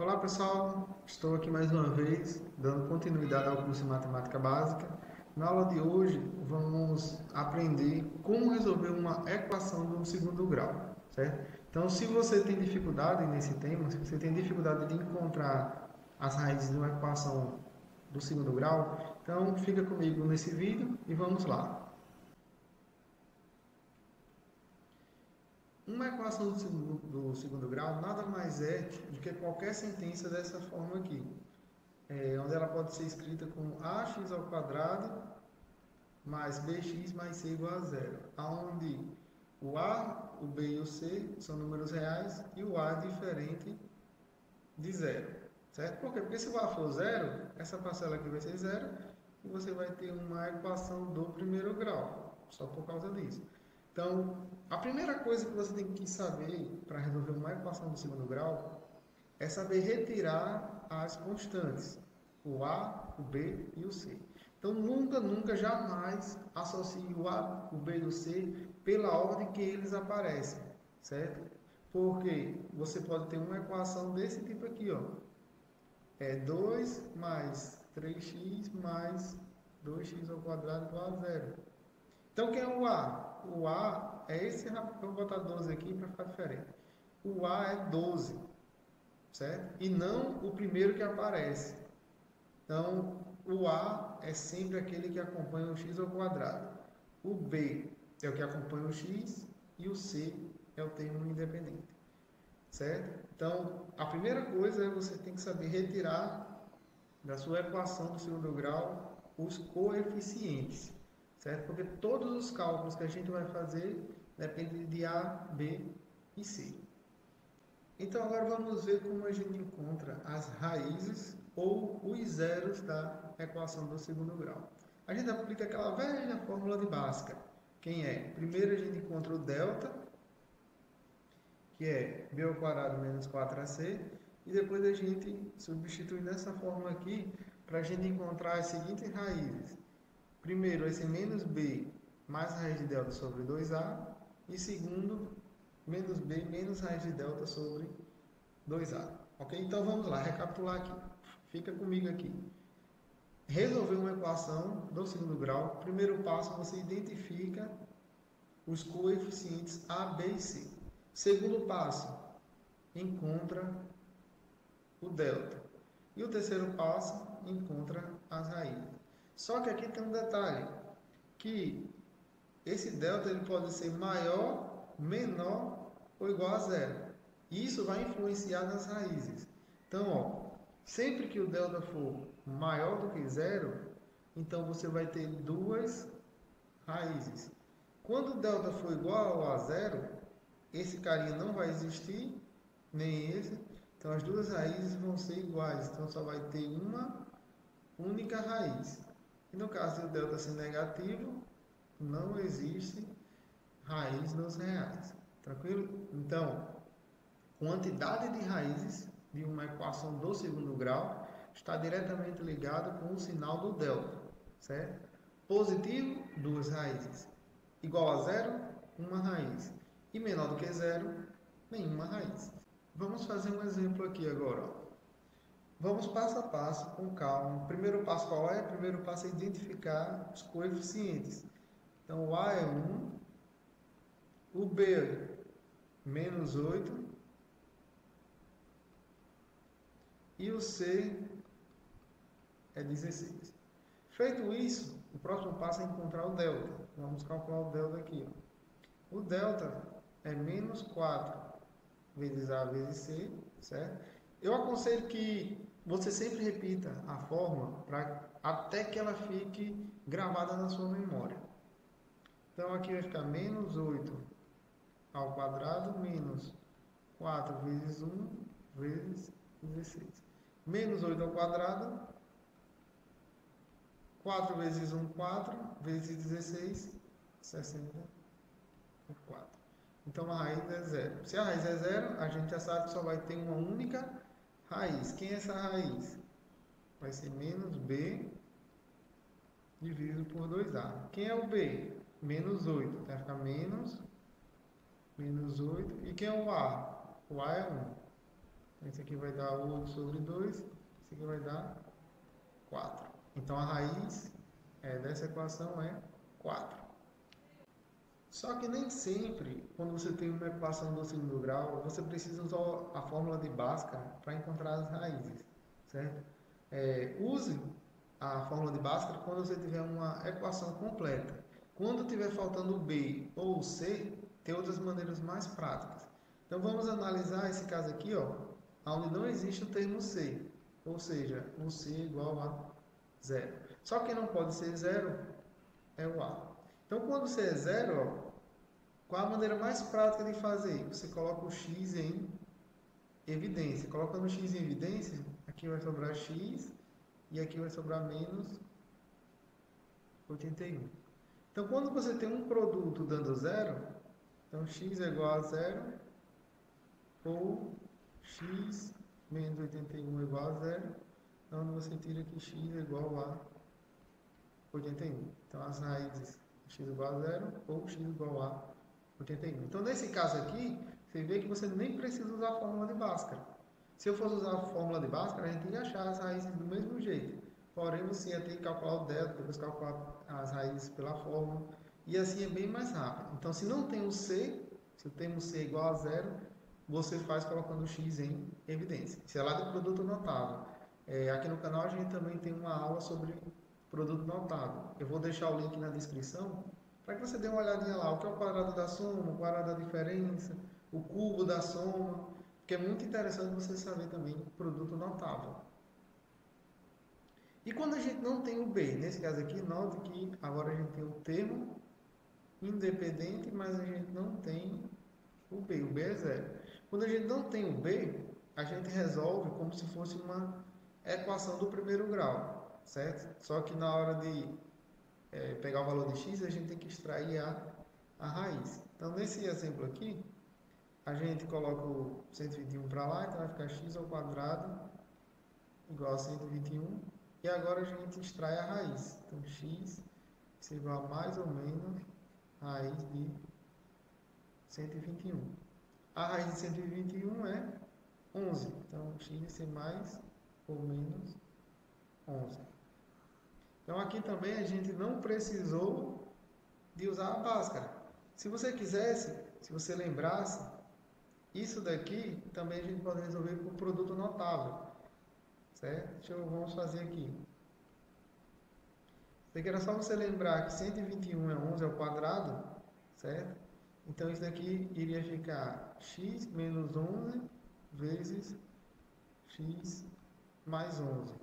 Olá pessoal, estou aqui mais uma vez dando continuidade ao curso de Matemática Básica. Na aula de hoje vamos aprender como resolver uma equação do segundo grau, certo? Então, se você tem dificuldade nesse tema, se você tem dificuldade de encontrar as raízes de uma equação do segundo grau, então fica comigo nesse vídeo e vamos lá. Uma equação do segundo grau nada mais é do que qualquer sentença dessa forma aqui. Onde ela pode ser escrita como ax ao quadrado mais bx mais c igual a zero, onde o a, o b e o c são números reais e o a é diferente de zero, certo? Por quê? Porque se o a for zero, essa parcela aqui vai ser zero e você vai ter uma equação do primeiro grau, só por causa disso. Então, a primeira coisa que você tem que saber para resolver uma equação do segundo grau é saber retirar as constantes, o A, o B e o C. Então, nunca, jamais associe o A, o B e o C pela ordem que eles aparecem, certo? Porque você pode ter uma equação desse tipo aqui, ó. É 2 mais 3x mais 2x ao quadrado igual a zero. Então, quem é o A? O A é esse, vou botar 12 aqui para ficar diferente. O A é 12, certo? E não o primeiro que aparece. Então, o A é sempre aquele que acompanha o x ao quadrado. O B é o que acompanha o x e o C é o termo independente, certo? Então, a primeira coisa é você tem que saber retirar da sua equação do segundo grau os coeficientes, certo? Porque todos os cálculos que a gente vai fazer dependem de A, B e C. Então, agora vamos ver como a gente encontra as raízes ou os zeros da equação do segundo grau. A gente aplica aquela velha fórmula de Bhaskara. Quem é? Primeiro a gente encontra o delta, que é b ao quadrado menos 4ac, e depois a gente substitui nessa fórmula aqui para a gente encontrar as seguintes raízes. Primeiro, esse menos b mais raiz de delta sobre 2a, e segundo, menos b menos raiz de delta sobre 2a. Ok? Então vamos lá, recapitular aqui. Fica comigo aqui. Resolver uma equação do segundo grau. Primeiro passo, você identifica os coeficientes a, b e c. Segundo passo, encontra o delta. E o terceiro passo, encontra as raízes. Só que aqui tem um detalhe, que esse delta ele pode ser maior, menor ou igual a zero. E isso vai influenciar nas raízes. Então, ó, sempre que o delta for maior do que zero, então você vai ter duas raízes. Quando o delta for igual a zero, esse carinha não vai existir, nem esse. Então, as duas raízes vão ser iguais. Então, só vai ter uma única raiz. E no caso do delta ser negativo, não existe raiz nos reais. Tranquilo? Então, quantidade de raízes de uma equação do segundo grau está diretamente ligada com o sinal do delta, certo? Positivo, duas raízes. Igual a zero, uma raiz. E menor do que zero, nenhuma raiz. Vamos fazer um exemplo aqui agora. Ó. Vamos passo a passo, com calma. O primeiro passo qual é? O primeiro passo é identificar os coeficientes. Então, o A é 1, o B é menos 8 e o C é 16. Feito isso, o próximo passo é encontrar o delta. Vamos calcular o delta aqui. Ó. O delta é menos 4 vezes A vezes C, certo? Eu aconselho que você sempre repita a fórmula até que ela fique gravada na sua memória. Então aqui vai ficar menos 8 ao quadrado menos 4 vezes 1 vezes 16. Menos 8 ao quadrado, 4 vezes 1, 4, vezes 16, 64. Então a raiz é zero. Se a raiz é zero, a gente já sabe que só vai ter uma única raiz. Quem é essa raiz? Vai ser menos b dividido por 2a. Quem é o b? Menos 8. Vai ficar menos 8. E quem é o a? O a é 1. Esse aqui vai dar 8 sobre 2, esse aqui vai dar 4. Então a raiz dessa equação é 4. Só que nem sempre, quando você tem uma equação do segundo grau, você precisa usar a fórmula de Bhaskara para encontrar as raízes, certo? Use a fórmula de Bhaskara quando você tiver uma equação completa. Quando tiver faltando o B ou o C, tem outras maneiras mais práticas. Então vamos analisar esse caso aqui, ó, onde não existe o termo C, ou seja, o C é igual a 0. Só que não pode ser 0 é o A. Então quando C é 0, ó, qual a maneira mais prática de fazer? Você coloca o X em evidência. Colocando o X em evidência, aqui vai sobrar X e aqui vai sobrar menos 81. Então, quando você tem um produto dando 0, então X é igual a 0 ou X menos 81 é igual a 0, então você tira que X é igual a 81. Então, as raízes X é igual a 0 ou X é igual a 81. Então, nesse caso aqui, você vê que você nem precisa usar a fórmula de Bhaskara. Se eu fosse usar a fórmula de Bhaskara, a gente ia achar as raízes do mesmo jeito. Porém, você ia ter que calcular o delta, depois calcular as raízes pela fórmula. E assim é bem mais rápido. Então, se não tem o C, se o termo C é igual a 0, você faz colocando o X em evidência. Isso é lá do produto notável. Aqui no canal a gente também tem uma aula sobre produto notável. Eu vou deixar o link na descrição para que você dê uma olhadinha lá. O que é o quadrado da soma, o quadrado da diferença, o cubo da soma, que é muito interessante você saber também produto notável. E quando a gente não tem o B, nesse caso aqui, note que agora a gente tem o termo independente, mas a gente não tem o B é 0. Quando a gente não tem o B, a gente resolve como se fosse uma equação do primeiro grau, certo? Só que na hora de pegar o valor de x, a gente tem que extrair a raiz. Então, nesse exemplo aqui, a gente coloca o 121 para lá, então vai ficar x ao quadrado igual a 121. E agora a gente extrai a raiz. Então, x é igual a mais ou menos raiz de 121. A raiz de 121 é 11. Então, x vai ser mais ou menos 11. Então, aqui também a gente não precisou de usar a Bhaskara. Se você quisesse, se você lembrasse, isso daqui também a gente pode resolver por produto notável, certo? Vamos fazer aqui. Isso aqui era só você lembrar que 121 é 11 ao quadrado, certo? Então, isso daqui iria ficar x menos 11 vezes x mais 11.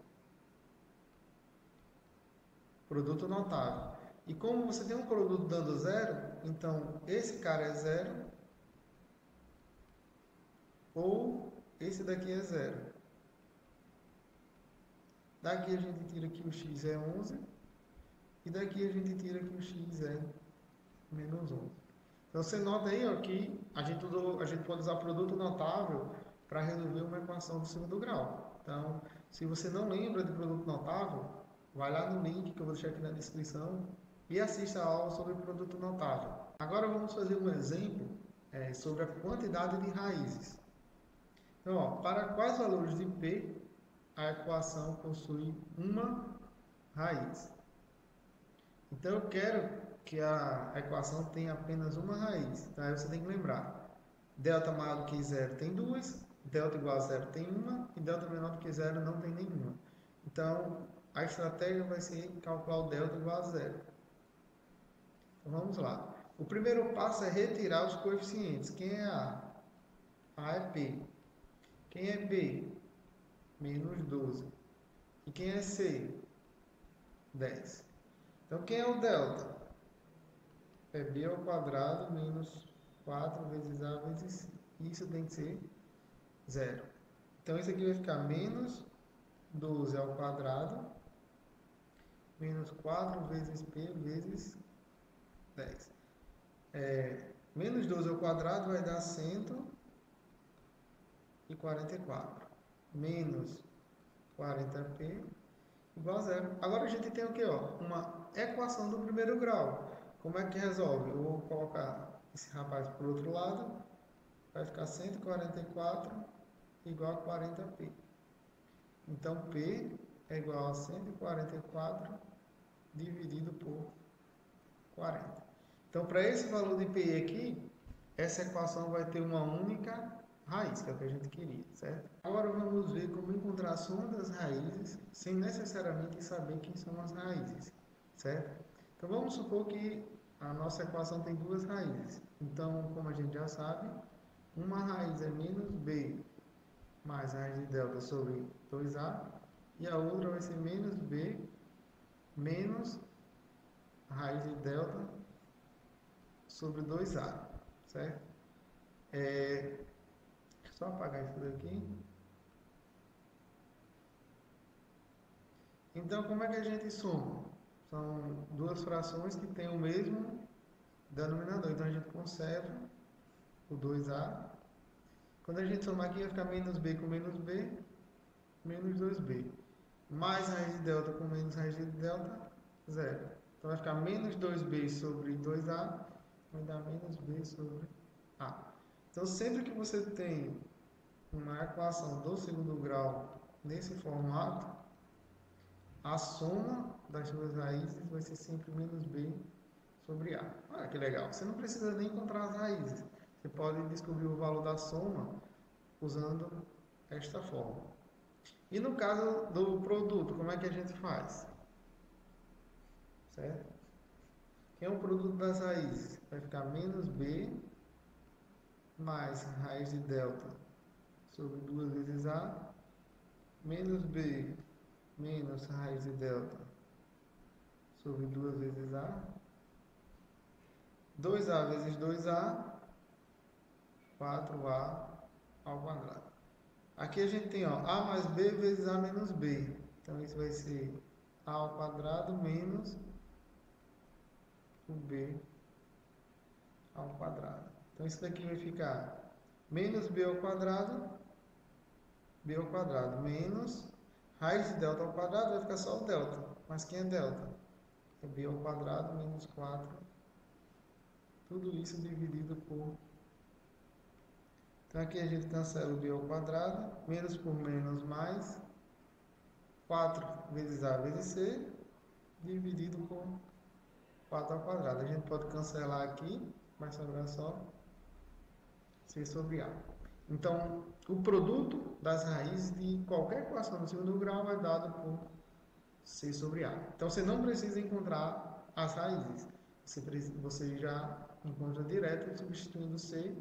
Produto notável. E como você tem um produto dando 0, então esse cara é 0 ou esse daqui é 0. Daqui a gente tira que o x é 11 e daqui a gente tira que o x é menos 11. Então você nota aí, ó, que a gente pode usar produto notável para resolver uma equação do segundo grau. Então, se você não lembra de produto notável, vai lá no link que eu vou deixar aqui na descrição e assista a aula sobre produto notável. Agora vamos fazer um exemplo sobre a quantidade de raízes. Então, ó, para quais valores de P a equação possui uma raiz? Então, eu quero que a equação tenha apenas uma raiz. Então, aí você tem que lembrar. Delta maior do que 0 tem 2, delta igual a 0 tem 1 e delta menor do que 0 não tem nenhuma. Então, a estratégia vai ser calcular o delta igual a 0. Então, vamos lá. O primeiro passo é retirar os coeficientes. Quem é A? A é P. Quem é B? Menos 12. E quem é C? 10. Então, quem é o delta? É B ao quadrado menos 4 vezes A vezes C. Isso tem que ser 0. Então, isso aqui vai ficar menos 12 ao quadrado menos 4 vezes P vezes 10. Menos 12 ao quadrado vai dar 144. Menos 40p igual a 0. Agora a gente tem o que? Uma equação do primeiro grau. Como é que resolve? Eu vou colocar esse rapaz para o outro lado. Vai ficar 144 igual a 40P. Então, P é igual a 144 dividido por 40. Então, para esse valor de P aqui, essa equação vai ter uma única raiz, que é o que a gente queria, certo? Agora vamos ver como encontrar a soma das raízes sem necessariamente saber quem são as raízes, certo? Então vamos supor que a nossa equação tem duas raízes. Então, como a gente já sabe, uma raiz é menos b mais a raiz de delta sobre 2a, e a outra vai ser menos b menos a raiz de delta sobre 2a, certo? Deixa eu só apagar isso daqui. Então, como é que a gente soma? São duas frações que têm o mesmo denominador. Então, a gente conserva o 2a. Quando a gente somar aqui, vai ficar menos b com menos b, menos 2b. Mais raiz de delta com menos raiz de delta, zero. Então, vai ficar menos 2b sobre 2a, vai dar menos b sobre a. Então, sempre que você tem uma equação do segundo grau nesse formato, a soma das duas raízes vai ser sempre menos b sobre a. Olha que legal. Você não precisa nem encontrar as raízes. Você pode descobrir o valor da soma usando esta fórmula. E no caso do produto, como é que a gente faz? Certo? Que é o produto das raízes? Vai ficar menos b mais raiz de delta sobre 2 vezes a, menos b menos raiz de delta sobre 2 vezes a, 2a vezes 2a, 4a ao quadrado. Aqui a gente tem a mais b vezes a menos b. Então isso vai ser a ao quadrado menos o b ao quadrado. Então isso daqui vai ficar menos b ao quadrado menos raiz de delta ao quadrado, vai ficar só o delta. Mas quem é delta? É b ao quadrado menos 4. Tudo isso dividido por... Então aqui a gente cancela o b ao quadrado, menos por menos mais, 4 vezes a vezes c, dividido por 4 ao quadrado. A gente pode cancelar aqui, vai sobrar só c sobre a. Então, o produto das raízes de qualquer equação no segundo grau é dado por c sobre a. Então, você não precisa encontrar as raízes. Você já encontra direto substituindo c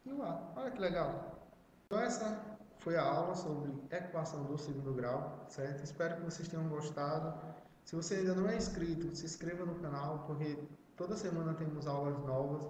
e o a. Olha que legal! Então, essa foi a aula sobre equação do segundo grau, certo? Espero que vocês tenham gostado. Se você ainda não é inscrito, se inscreva no canal, porque toda semana temos aulas novas.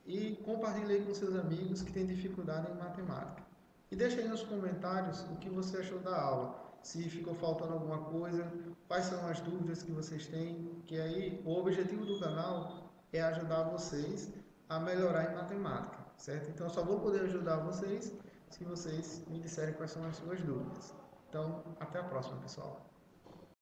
E compartilhe com seus amigos que têm dificuldade em matemática. E deixe aí nos comentários o que você achou da aula. Se ficou faltando alguma coisa, quais são as dúvidas que vocês têm, que aí o objetivo do canal é ajudar vocês a melhorar em matemática, certo? Então eu só vou poder ajudar vocês se vocês me disserem quais são as suas dúvidas. Então, até a próxima, pessoal.